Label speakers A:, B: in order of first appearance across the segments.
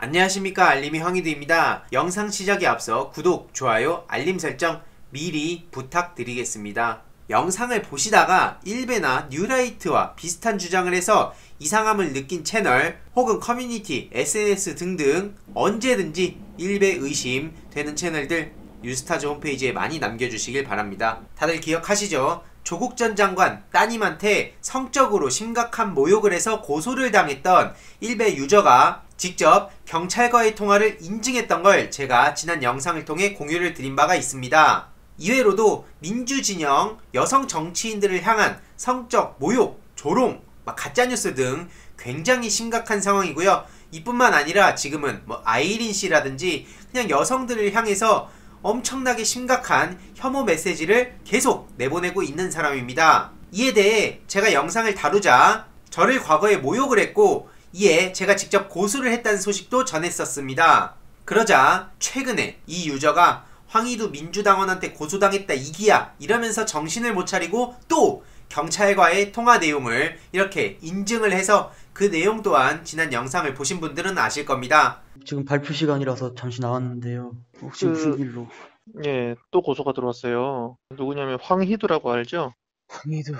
A: 안녕하십니까, 알림이 황희두입니다. 영상 시작에 앞서 구독, 좋아요, 알림 설정 미리 부탁드리겠습니다. 영상을 보시다가 일베나 뉴라이트와 비슷한 주장을 해서 이상함을 느낀 채널 혹은 커뮤니티, SNS 등등 언제든지 일베 의심 되는 채널들 뉴스타즈 홈페이지에 많이 남겨주시길 바랍니다. 다들 기억하시죠? 조국 전 장관 따님한테 성적으로 심각한 모욕을 해서 고소를 당했던 일베 유저가 직접 경찰과의 통화를 인증했던 걸 제가 지난 영상을 통해 공유를 드린 바가 있습니다. 이외로도 민주진영 여성 정치인들을 향한 성적 모욕, 조롱, 가짜뉴스 등 굉장히 심각한 상황이고요. 이뿐만 아니라 지금은 아이린 씨라든지 그냥 여성들을 향해서 엄청나게 심각한 혐오 메시지를 계속 내보내고 있는 사람입니다. 이에 대해 제가 영상을 다루자 저를 과거에 모욕을 했고 이에 제가 직접 고소를 했다는 소식도 전했었습니다. 그러자 최근에 이 유저가 황희두 민주당원한테 고소당했다 이기야 이러면서 정신을 못 차리고 또 경찰과의 통화 내용을 이렇게 인증을 해서 그 내용 또한 지난 영상을 보신 분들은 아실 겁니다.
B: 지금 발표 시간이라서 잠시 나왔는데요. 혹시 무슨 일로?
C: 예, 또 고소가 들어왔어요. 누구냐면 황희두라고 알죠?
B: 황희두,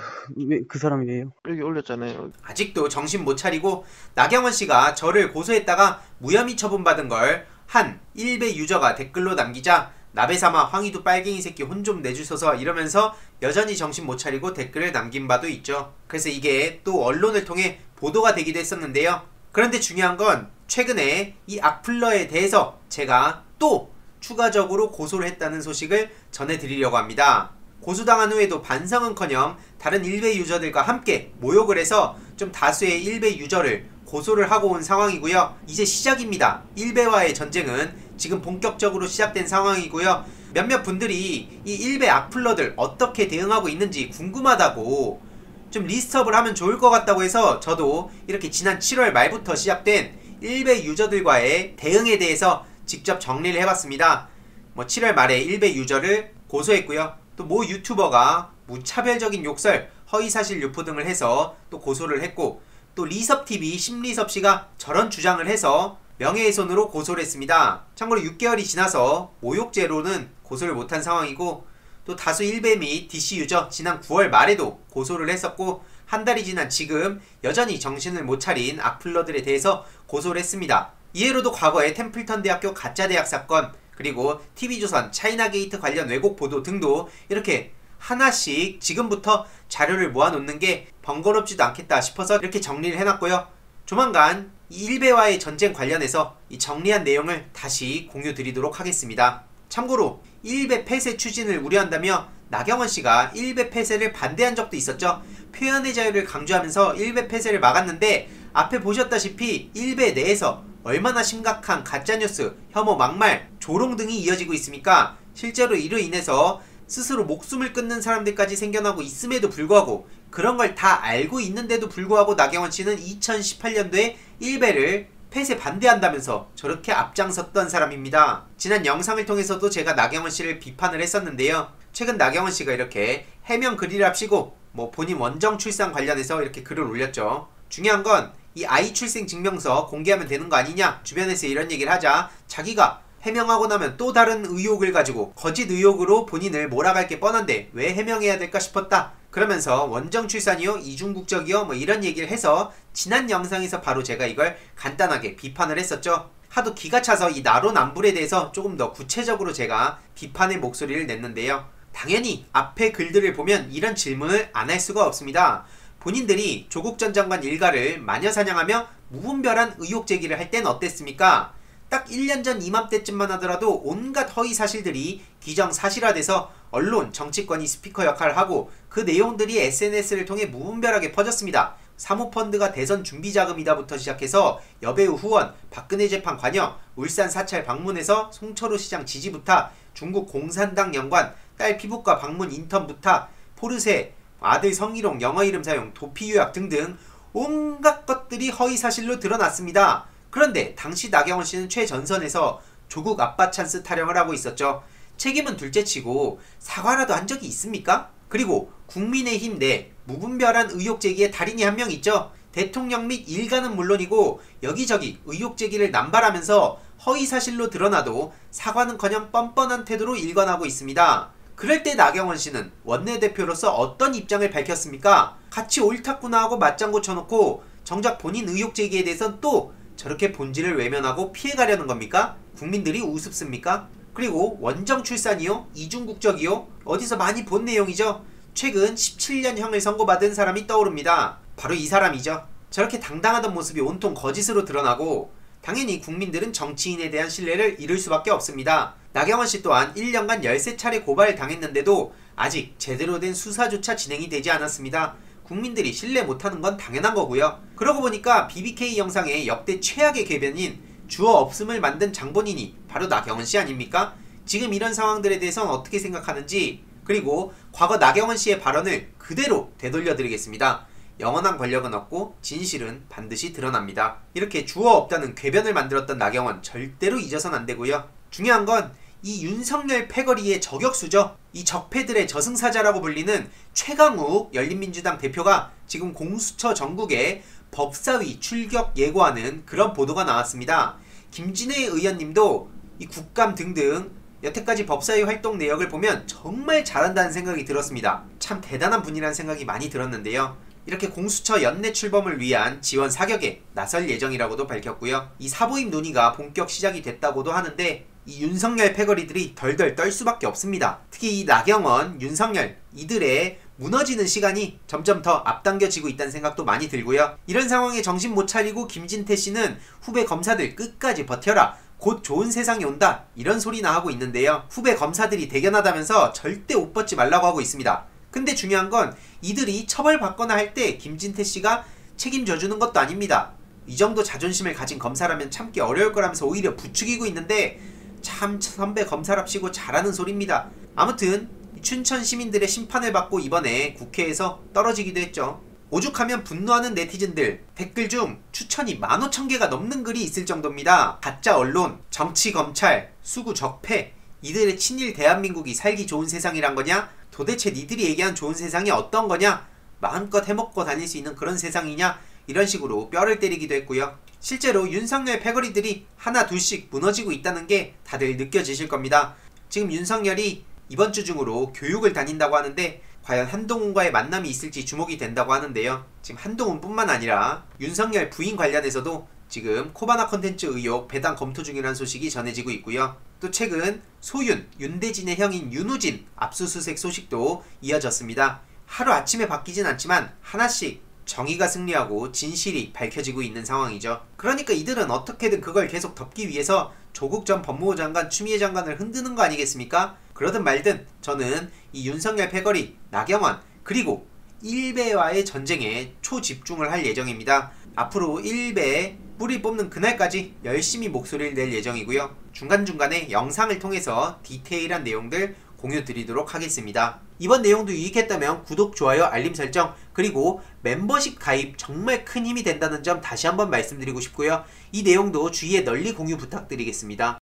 B: 왜 그 사람이에요?
C: 여기 올렸잖아요.
A: 아직도 정신 못 차리고 나경원 씨가 저를 고소했다가 무혐의 처분받은 걸 한 일베 유저가 댓글로 남기자 나베사마 황희두 빨갱이 새끼 혼 좀 내주소서 이러면서 여전히 정신 못 차리고 댓글을 남긴 바도 있죠. 그래서 이게 또 언론을 통해 보도가 되기도 했었는데요. 그런데 중요한 건 최근에 이 악플러에 대해서 제가 또 추가적으로 고소를 했다는 소식을 전해드리려고 합니다. 고소당한 후에도 반성은커녕 다른 일베 유저들과 함께 모욕을 해서 좀 다수의 일베 유저를 고소를 하고 온 상황이고요. 이제 시작입니다. 일베와의 전쟁은 지금 본격적으로 시작된 상황이고요. 몇몇 분들이 이 일베 악플러들 어떻게 대응하고 있는지 궁금하다고 좀 리스트업을 하면 좋을 것 같다고 해서 저도 이렇게 지난 7월 말부터 시작된 일베 유저들과의 대응에 대해서 직접 정리를 해봤습니다. 7월 말에 일베 유저를 고소했고요. 또 모 유튜버가 무차별적인 욕설, 허위사실 유포 등을 해서 또 고소를 했고 또 리섭TV 심리섭씨가 저런 주장을 해서 명예훼손으로 고소를 했습니다. 참고로 6개월이 지나서 모욕죄로는 고소를 못한 상황이고 또 다수 일베 및 DC 유저 지난 9월 말에도 고소를 했었고 한 달이 지난 지금 여전히 정신을 못 차린 악플러들에 대해서 고소를 했습니다. 이외로도 과거에 템플턴 대학교 가짜 대학 사건 그리고 TV조선 차이나게이트 관련 왜곡 보도 등도 이렇게 하나씩 지금부터 자료를 모아놓는 게 번거롭지도 않겠다 싶어서 이렇게 정리를 해놨고요. 조만간 이 일베와의 전쟁 관련해서 이 정리한 내용을 다시 공유 드리도록 하겠습니다. 참고로 일베 폐쇄 추진을 우려한다며 나경원 씨가 일베 폐쇄를 반대한 적도 있었죠. 표현의 자유를 강조하면서 일베 폐쇄를 막았는데 앞에 보셨다시피 일베 내에서 얼마나 심각한 가짜뉴스, 혐오, 막말, 조롱 등이 이어지고 있습니까? 실제로 이로 인해서 스스로 목숨을 끊는 사람들까지 생겨나고 있음에도 불구하고 그런 걸 다 알고 있는데도 불구하고 나경원 씨는 2018년도에 일베를 폐쇄 반대한다면서 저렇게 앞장섰던 사람입니다. 지난 영상을 통해서도 제가 나경원 씨를 비판을 했었는데요. 최근 나경원 씨가 이렇게 해명 글을 합시고 본인 원정 출산 관련해서 이렇게 글을 올렸죠. 중요한 건 이 아이 출생 증명서 공개하면 되는 거 아니냐 주변에서 이런 얘기를 하자 자기가 해명하고 나면 또 다른 의혹을 가지고 거짓 의혹으로 본인을 몰아갈 게 뻔한데 왜 해명해야 될까 싶었다. 그러면서 원정 출산이요? 이중국적이요? 이런 얘기를 해서 지난 영상에서 바로 제가 이걸 간단하게 비판을 했었죠. 하도 기가 차서 이 나로남불에 대해서 조금 더 구체적으로 제가 비판의 목소리를 냈는데요. 당연히 앞에 글들을 보면 이런 질문을 안 할 수가 없습니다. 본인들이 조국 전 장관 일가를 마녀사냥하며 무분별한 의혹 제기를 할 땐 어땠습니까? 딱 1년 전 이맘때쯤만 하더라도 온갖 허위 사실들이 기정사실화돼서 언론, 정치권이 스피커 역할을 하고 그 내용들이 SNS를 통해 무분별하게 퍼졌습니다. 사모펀드가 대선 준비자금이다부터 시작해서 여배우 후원, 박근혜 재판 관여, 울산 사찰 방문해서 송철호 시장 지지 부탁, 중국 공산당 연관, 딸 피부과 방문 인턴 부탁, 포르쉐, 아들 성희롱 영어 이름 사용, 도피 유학 등등 온갖 것들이 허위사실로 드러났습니다. 그런데 당시 나경원 씨는 최전선에서 조국 아빠 찬스 타령을 하고 있었죠. 책임은 둘째치고 사과라도 한 적이 있습니까? 그리고 국민의힘 내 무분별한 의혹 제기에 달인이 한 명 있죠. 대통령 및 일가는 물론이고 여기저기 의혹 제기를 남발하면서 허위사실로 드러나도 사과는커녕 뻔뻔한 태도로 일관하고 있습니다. 그럴 때 나경원 씨는 원내대표로서 어떤 입장을 밝혔습니까? 같이 옳았구나 하고 맞장구 쳐놓고 정작 본인 의혹 제기에 대해선 또 저렇게 본질을 외면하고 피해가려는 겁니까? 국민들이 우습습니까? 그리고 원정 출산이요? 이중 국적이요? 어디서 많이 본 내용이죠? 최근 17년형을 선고받은 사람이 떠오릅니다. 바로 이 사람이죠. 저렇게 당당하던 모습이 온통 거짓으로 드러나고 당연히 국민들은 정치인에 대한 신뢰를 잃을 수밖에 없습니다. 나경원 씨 또한 1년간 13차례 고발을 당했는데도 아직 제대로 된 수사조차 진행이 되지 않았습니다. 국민들이 신뢰 못하는 건 당연한 거고요. 그러고 보니까 BBK 영상의 역대 최악의 궤변인 주어 없음을 만든 장본인이 바로 나경원 씨 아닙니까? 지금 이런 상황들에 대해서는 어떻게 생각하는지, 그리고 과거 나경원 씨의 발언을 그대로 되돌려 드리겠습니다. 영원한 권력은 없고 진실은 반드시 드러납니다. 이렇게 주어 없다는 궤변을 만들었던 나경원 절대로 잊어선 안 되고요. 중요한 건 이 윤석열 패거리의 저격수죠. 이 적폐들의 저승사자라고 불리는 최강욱 열린민주당 대표가 지금 공수처 전국에 법사위 출격 예고하는 그런 보도가 나왔습니다. 김진애 의원님도 이 국감 등등 여태까지 법사위 활동 내역을 보면 정말 잘한다는 생각이 들었습니다. 참 대단한 분이라는 생각이 많이 들었는데요. 이렇게 공수처 연내 출범을 위한 지원 사격에 나설 예정이라고도 밝혔고요. 이 사보임 논의가 본격 시작이 됐다고도 하는데 이 윤석열 패거리들이 덜덜 떨 수밖에 없습니다. 특히 이 나경원, 윤석열 이들의 무너지는 시간이 점점 더 앞당겨지고 있다는 생각도 많이 들고요. 이런 상황에 정신 못 차리고 김진태 씨는 후배 검사들 끝까지 버텨라, 곧 좋은 세상이 온다, 이런 소리나 하고 있는데요. 후배 검사들이 대견하다면서 절대 옷 벗지 말라고 하고 있습니다. 근데 중요한 건 이들이 처벌받거나 할 때 김진태 씨가 책임져 주는 것도 아닙니다. 이 정도 자존심을 가진 검사라면 참기 어려울 거라면서 오히려 부추기고 있는데 참 선배 검사랍시고 잘하는 소리입니다. 아무튼 춘천 시민들의 심판을 받고 이번에 국회에서 떨어지기도 했죠. 오죽하면 분노하는 네티즌들 댓글 중 추천이 15,000개가 넘는 글이 있을 정도입니다. 가짜 언론, 정치 검찰, 수구 적폐, 이들의 친일 대한민국이 살기 좋은 세상이란 거냐? 도대체 니들이 얘기한 좋은 세상이 어떤 거냐? 마음껏 해먹고 다닐 수 있는 그런 세상이냐? 이런 식으로 뼈를 때리기도 했고요. 실제로 윤석열 패거리들이 하나 둘씩 무너지고 있다는 게 다들 느껴지실 겁니다. 지금 윤석열이 이번 주 중으로 교육을 다닌다고 하는데 과연 한동훈과의 만남이 있을지 주목이 된다고 하는데요. 지금 한동훈뿐만 아니라 윤석열 부인 관련해서도 지금 코바나 컨텐츠 의혹 배당 검토 중이라는 소식이 전해지고 있고요. 또 최근 소윤, 윤대진의 형인 윤우진 압수수색 소식도 이어졌습니다. 하루아침에 바뀌진 않지만 하나씩 정의가 승리하고 진실이 밝혀지고 있는 상황이죠. 그러니까 이들은 어떻게든 그걸 계속 덮기 위해서 조국 전 법무부 장관, 추미애 장관을 흔드는 거 아니겠습니까? 그러든 말든 저는 이 윤석열 패거리, 나경원, 그리고 일베와의 전쟁에 초집중을 할 예정입니다. 앞으로 일베에 뿌리 뽑는 그날까지 열심히 목소리를 낼 예정이고요. 중간중간에 영상을 통해서 디테일한 내용들 공유 드리도록 하겠습니다. 이번 내용도 유익했다면 구독, 좋아요, 알림 설정, 그리고 멤버십 가입 정말 큰 힘이 된다는 점 다시 한번 말씀드리고 싶고요. 이 내용도 주위에 널리 공유 부탁드리겠습니다.